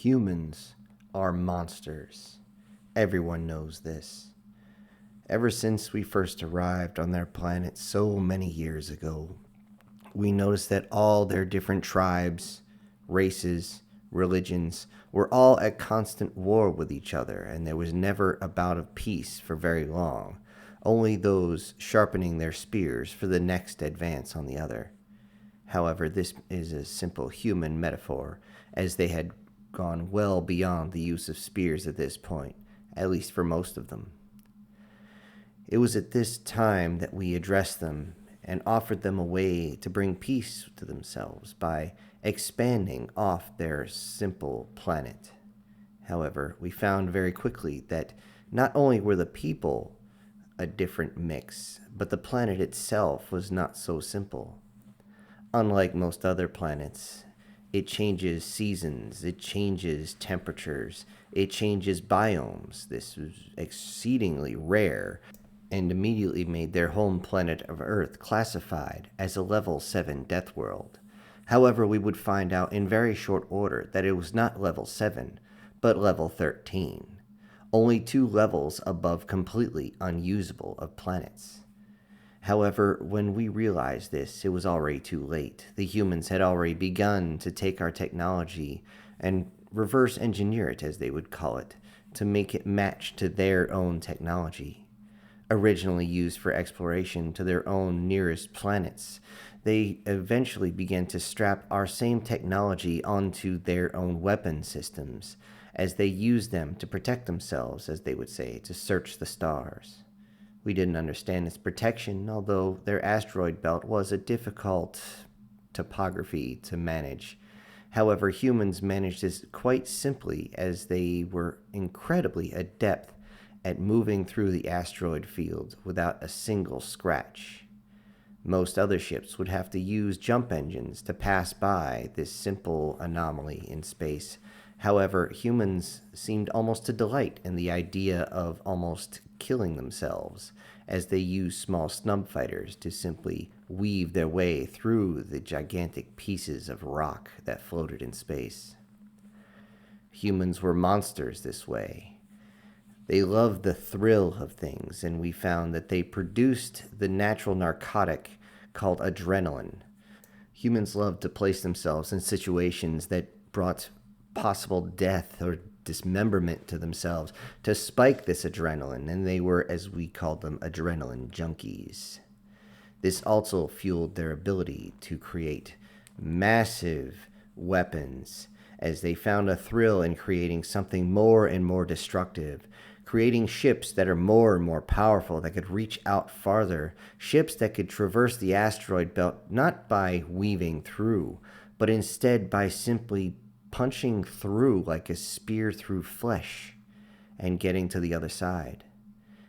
Humans are monsters. Everyone knows this. Ever since we first arrived on their planet so many years ago, we noticed that all their different tribes, races, religions were all at constant war with each other, and there was never a bout of peace for very long, only those sharpening their spears for the next advance on the other. However, this is a simple human metaphor, as they had gone well beyond the use of spears at this point, at least for most of them. It was at this time that we addressed them and offered them a way to bring peace to themselves by expanding off their simple planet. However, we found very quickly that not only were the people a different mix, but the planet itself was not so simple. Unlike most other planets, it changes seasons, it changes temperatures, it changes biomes. This was exceedingly rare and immediately made their home planet of Earth classified as a level 7 death world. However, we would find out in very short order that it was not level 7, but level 13. Only 2 levels above completely unusable of planets. However, when we realized this, it was already too late. The humans had already begun to take our technology and reverse engineer it, as they would call it, to make it match to their own technology. Originally used for exploration to their own nearest planets, they eventually began to strap our same technology onto their own weapon systems, as they used them to protect themselves, as they would say, to search the stars. We didn't understand its protection, although their asteroid belt was a difficult topography to manage. However, humans managed this quite simply, as they were incredibly adept at moving through the asteroid field without a single scratch. Most other ships would have to use jump engines to pass by this simple anomaly in space. However, humans seemed almost to delight in the idea of almost killing themselves, as they used small snub fighters to simply weave their way through the gigantic pieces of rock that floated in space. Humans were monsters this way. They loved the thrill of things, and we found that they produced the natural narcotic called adrenaline. Humans loved to place themselves in situations that brought possible death or dismemberment to themselves to spike this adrenaline, and they were, as we called them, adrenaline junkies. This also fueled their ability to create massive weapons, as they found a thrill in creating something more and more destructive, creating ships that are more and more powerful, that could reach out farther, ships that could traverse the asteroid belt not by weaving through, but instead by simply punching through like a spear through flesh and getting to the other side.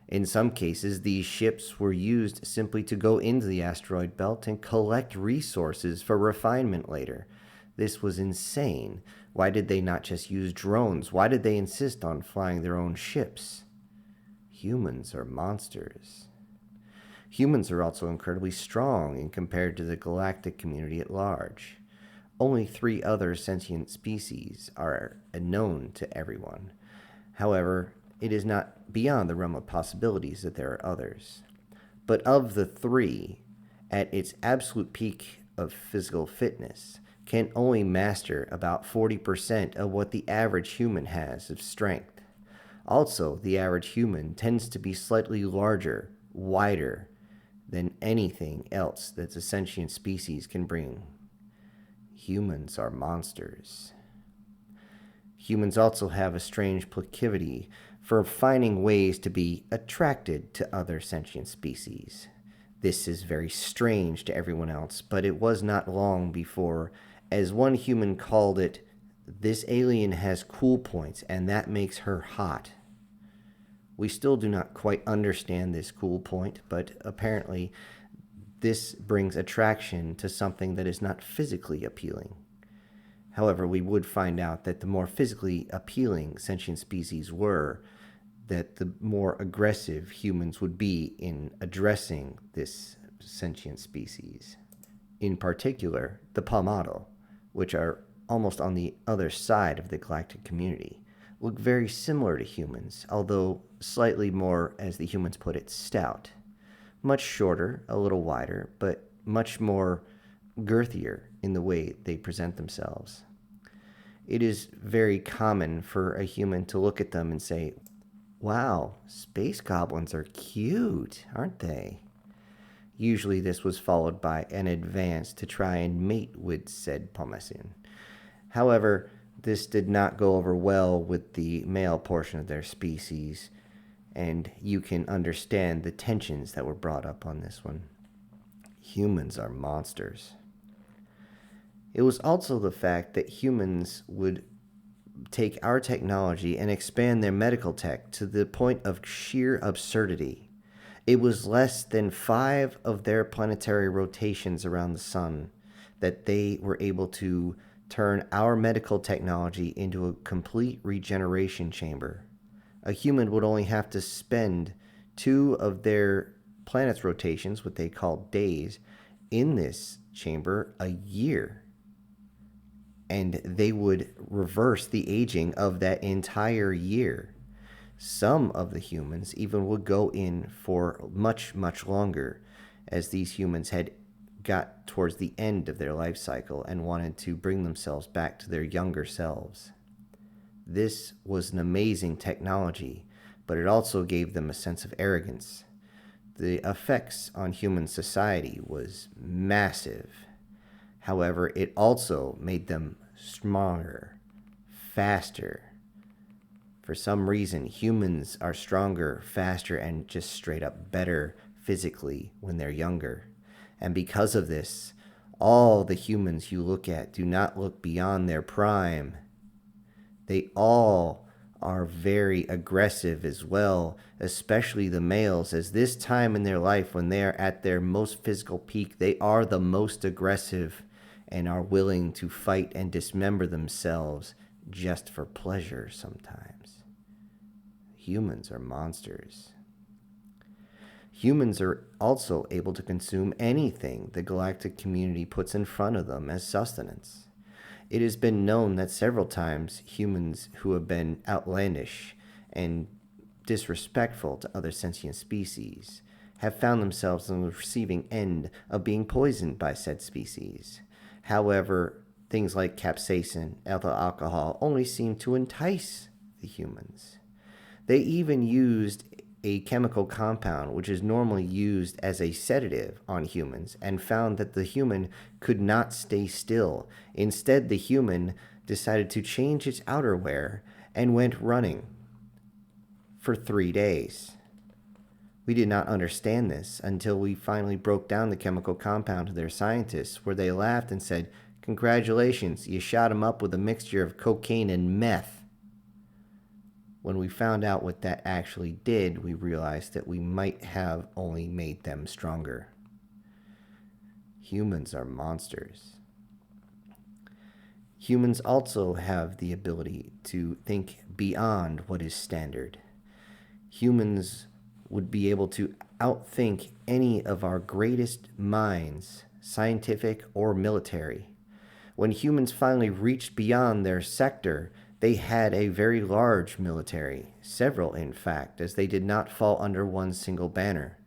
In some cases, these ships were used simply to go into the asteroid belt and collect resources for refinement later. This was insane. Why did they not just use drones? Why did they insist on flying their own ships? Humans are monsters. Humans are also incredibly strong in compared to the galactic community at large. Only 3 other sentient species are known to everyone. However, it is not beyond the realm of possibilities that there are others. But of the 3, at its absolute peak of physical fitness, can only master about 40% of what the average human has of strength. Also, the average human tends to be slightly larger, wider than anything else that a sentient species can bring. Humans are monsters. Humans also have a strange proclivity for finding ways to be attracted to other sentient species. This is very strange to everyone else, but it was not long before, as one human called it, this alien has cool points and that makes her hot. We still do not quite understand this cool point, but apparently this brings attraction to something that is not physically appealing. However, we would find out that the more physically appealing sentient species were, that the more aggressive humans would be in addressing this sentient species. In particular, the Palmado, which are almost on the other side of the galactic community, look very similar to humans, although slightly more, as the humans put it, stout. Much shorter, a little wider, but much more girthier in the way they present themselves. It is very common for a human to look at them and say, "Wow, space goblins are cute, aren't they?" Usually this was followed by an advance to try and mate with said Pomesian. However, this did not go over well with the male portion of their species, and you can understand the tensions that were brought up on this one. Humans are monsters. It was also the fact that humans would take our technology and expand their medical tech to the point of sheer absurdity. It was less than 5 of their planetary rotations around the sun that they were able to turn our medical technology into a complete regeneration chamber. A human would only have to spend 2 of their planet's rotations, what they call days, in this chamber a year. And they would reverse the aging of that entire year. Some of the humans even would go in for much, much longer, as these humans had got towards the end of their life cycle and wanted to bring themselves back to their younger selves. This was an amazing technology, but it also gave them a sense of arrogance. The effects on human society was massive. However, it also made them stronger, faster. For some reason, humans are stronger, faster, and just straight up better physically when they're younger. And because of this, all the humans you look at do not look beyond their prime. They all are very aggressive as well, especially the males, as this time in their life when they are at their most physical peak, they are the most aggressive and are willing to fight and dismember themselves just for pleasure sometimes. Humans are monsters. Humans are also able to consume anything the galactic community puts in front of them as sustenance. It has been known that several times humans who have been outlandish and disrespectful to other sentient species have found themselves on the receiving end of being poisoned by said species. However, things like capsaicin, ethyl alcohol only seem to entice the humans. They even used a chemical compound which is normally used as a sedative on humans and found that the human could not stay still. Instead, the human decided to change its outerwear and went running for 3 days. We did not understand this until we finally broke down the chemical compound to their scientists, where they laughed and said, "Congratulations, you shot him up with a mixture of cocaine and meth." When we found out what that actually did, we realized that we might have only made them stronger. Humans are monsters. Humans also have the ability to think beyond what is standard. Humans would be able to outthink any of our greatest minds, scientific or military. When humans finally reached beyond their sector, they had a very large military, several in fact, as they did not fall under one single banner.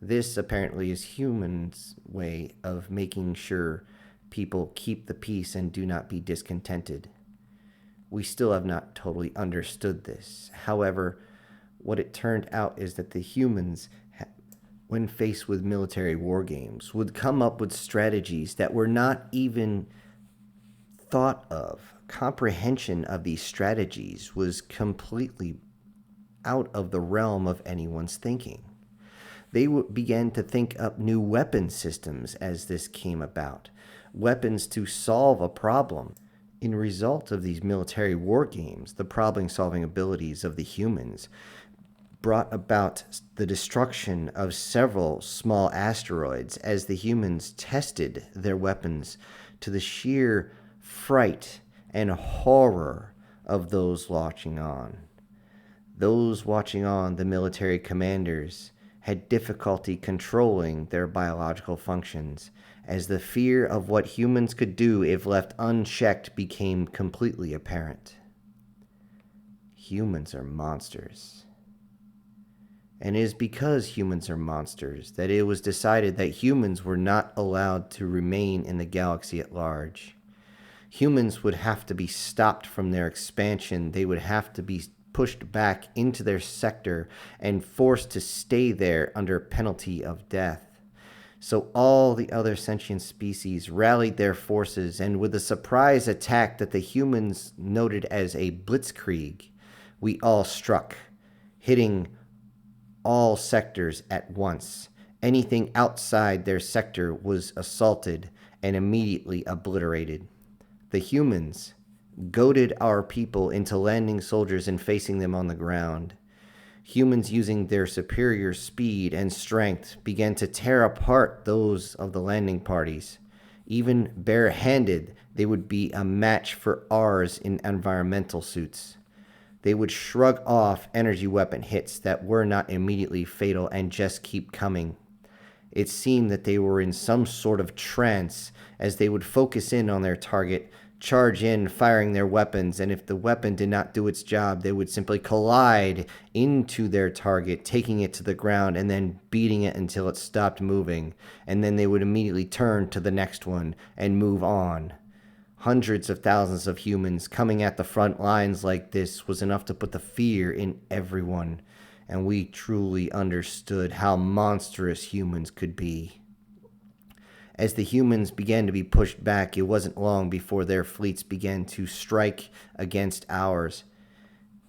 This apparently is humans' way of making sure people keep the peace and do not be discontented. We still have not totally understood this. However, what it turned out is that the humans, when faced with military war games, would come up with strategies that were not even thought of. Comprehension of these strategies was completely out of the realm of anyone's thinking. They began to think up new weapon systems as this came about, weapons to solve a problem. In result of these military war games, the problem-solving abilities of the humans brought about the destruction of several small asteroids as the humans tested their weapons to the sheer fright and horror of those watching on. Those watching on, the military commanders, had difficulty controlling their biological functions as the fear of what humans could do if left unchecked became completely apparent. Humans are monsters. And it is because humans are monsters that it was decided that humans were not allowed to remain in the galaxy at large. Humans would have to be stopped from their expansion. They would have to be pushed back into their sector and forced to stay there under penalty of death. So all the other sentient species rallied their forces, and with a surprise attack that the humans noted as a blitzkrieg, we all struck, hitting all sectors at once. Anything outside their sector was assaulted and immediately obliterated. The humans goaded our people into landing soldiers and facing them on the ground. Humans, using their superior speed and strength, began to tear apart those of the landing parties. Even barehanded, they would be a match for ours in environmental suits. They would shrug off energy weapon hits that were not immediately fatal and just keep coming. It seemed that they were in some sort of trance as they would focus in on their target, charge in, firing their weapons, and if the weapon did not do its job, they would simply collide into their target, taking it to the ground and then beating it until it stopped moving, and then they would immediately turn to the next one and move on. Hundreds of thousands of humans coming at the front lines like this was enough to put the fear in everyone, and we truly understood how monstrous humans could be. As the humans began to be pushed back, it wasn't long before their fleets began to strike against ours.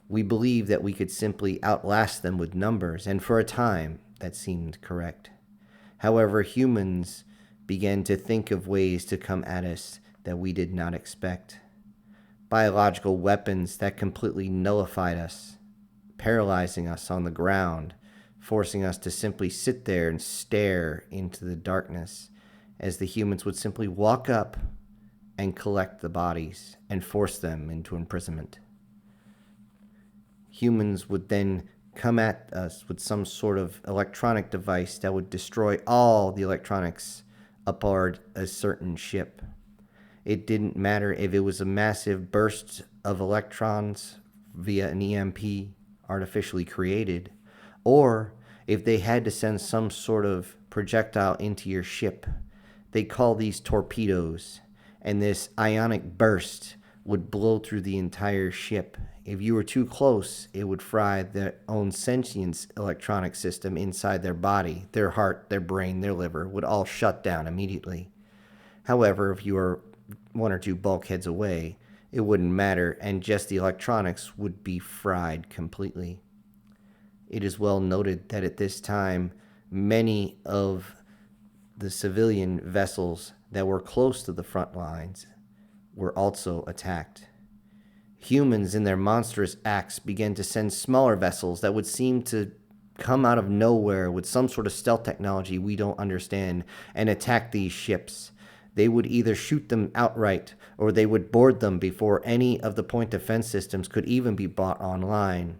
We believed that we could simply outlast them with numbers, and for a time, that seemed correct. However, humans began to think of ways to come at us that we did not expect. Biological weapons that completely nullified us, paralyzing us on the ground, forcing us to simply sit there and stare into the darkness, as the humans would simply walk up and collect the bodies and force them into imprisonment. Humans would then come at us with some sort of electronic device that would destroy all the electronics aboard a certain ship. It didn't matter if it was a massive burst of electrons via an EMP artificially created, or if they had to send some sort of projectile into your ship. They call these torpedoes, and this ionic burst would blow through the entire ship. If you were too close, it would fry their own sentience electronic system inside their body. Their heart, their brain, their liver would all shut down immediately. However, if you were one or two bulkheads away, it wouldn't matter, and just the electronics would be fried completely. It is well noted that at this time, many of the civilian vessels that were close to the front lines were also attacked. Humans, in their monstrous acts, began to send smaller vessels that would seem to come out of nowhere with some sort of stealth technology we don't understand and attack these ships. They would either shoot them outright or they would board them before any of the point defense systems could even be brought online.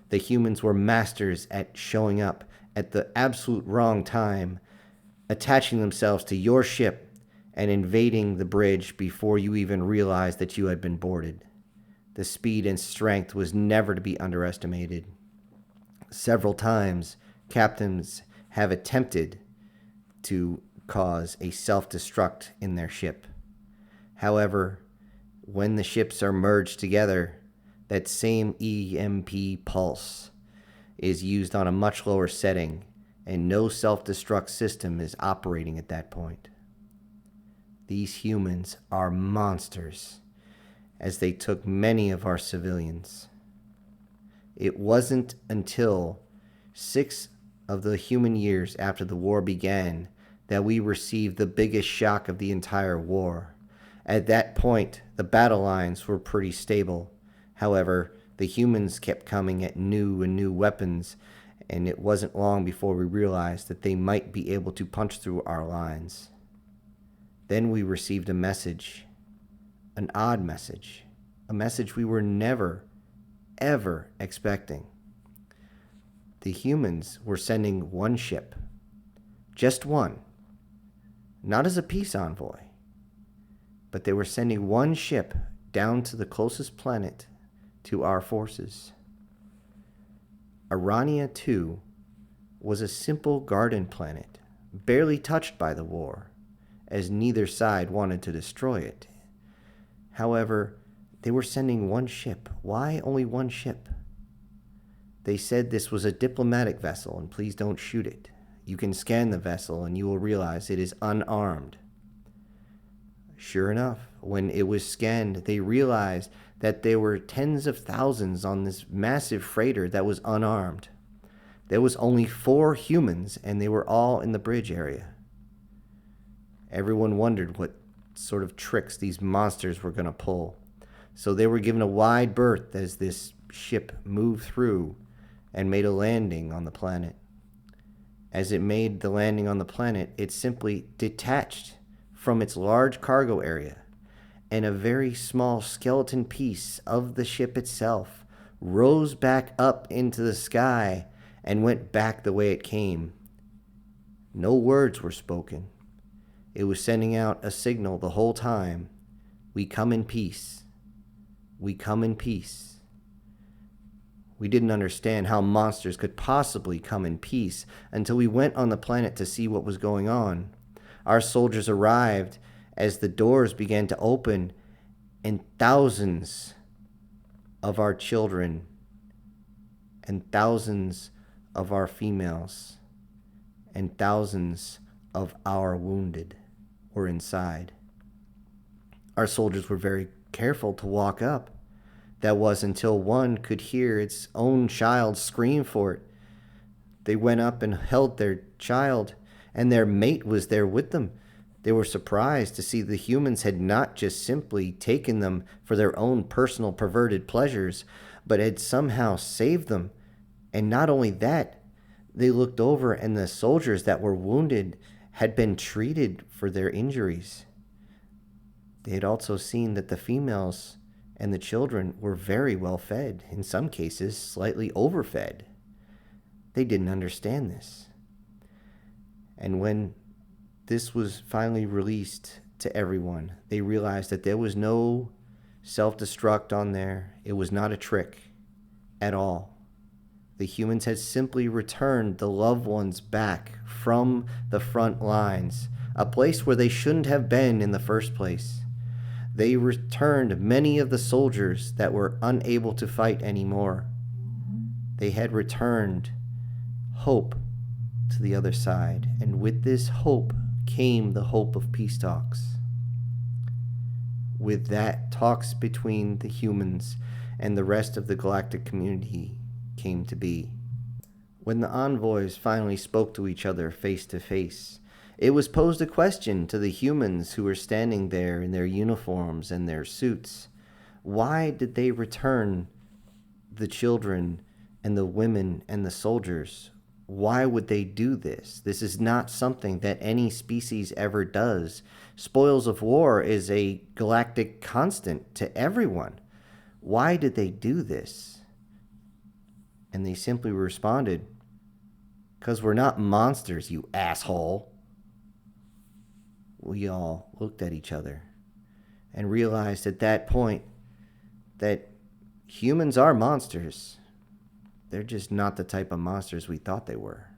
The humans were masters at showing up at the absolute wrong time, attaching themselves to your ship and invading the bridge before you even realized that you had been boarded. The speed and strength was never to be underestimated. Several times, captains have attempted to cause a self-destruct in their ship. However, when the ships are merged together, that same EMP pulse is used on a much lower setting, and no self-destruct system is operating at that point. These humans are monsters, as they took many of our civilians. It wasn't until 6 of the human years after the war began that we received the biggest shock of the entire war. At that point, the battle lines were pretty stable. However, the humans kept coming at new and new weapons, and it wasn't long before we realized that they might be able to punch through our lines. Then we received a message, an odd message, a message we were never, ever expecting. The humans were sending one ship, just one, not as a peace envoy, but they were sending one ship down to the closest planet to our forces. Arania 2 was a simple garden planet, barely touched by the war, as neither side wanted to destroy it. However, they were sending one ship. Why only one ship? They said this was a diplomatic vessel and please don't shoot it. You can scan the vessel and you will realize it is unarmed. Sure enough, when it was scanned, they realized that there were tens of thousands on this massive freighter that was unarmed. There was only 4 humans and they were all in the bridge area. Everyone wondered what sort of tricks these monsters were going to pull. So they were given a wide berth as this ship moved through and made a landing on the planet. As it made the landing on the planet, it simply detached from its large cargo area, and a very small skeleton piece of the ship itself rose back up into the sky and went back the way it came. No words were spoken. It was sending out a signal the whole time. We come in peace. We come in peace. We didn't understand how monsters could possibly come in peace until we went on the planet to see what was going on. Our soldiers arrived as the doors began to open, and thousands of our children and thousands of our females and thousands of our wounded were inside. Our soldiers were very careful to walk up. That was until one could hear its own child scream for it. They went up and held their child, and their mate was there with them. They were surprised to see the humans had not just simply taken them for their own personal perverted pleasures, but had somehow saved them. And not only that, they looked over and the soldiers that were wounded had been treated for their injuries. They had also seen that the females and the children were very well fed, in some cases slightly overfed. They didn't understand this. And when this was finally released to everyone, they realized that there was no self-destruct on there. It was not a trick at all. The humans had simply returned the loved ones back from the front lines, a place where they shouldn't have been in the first place. They returned many of the soldiers that were unable to fight anymore. They had returned hope to the other side, and with this hope came the hope of peace talks. With that, talks between the humans and the rest of the galactic community came to be. When the envoys finally spoke to each other face to face, it was posed a question to the humans who were standing there in their uniforms and their suits. Why did they return the children and the women and the soldiers? Why would they do this? This is not something that any species ever does. Spoils of war is a galactic constant to everyone. Why did they do this? And they simply responded, "'Cause we're not monsters, you asshole." We all looked at each other and realized at that point that humans are monsters. They're just not the type of monsters we thought they were.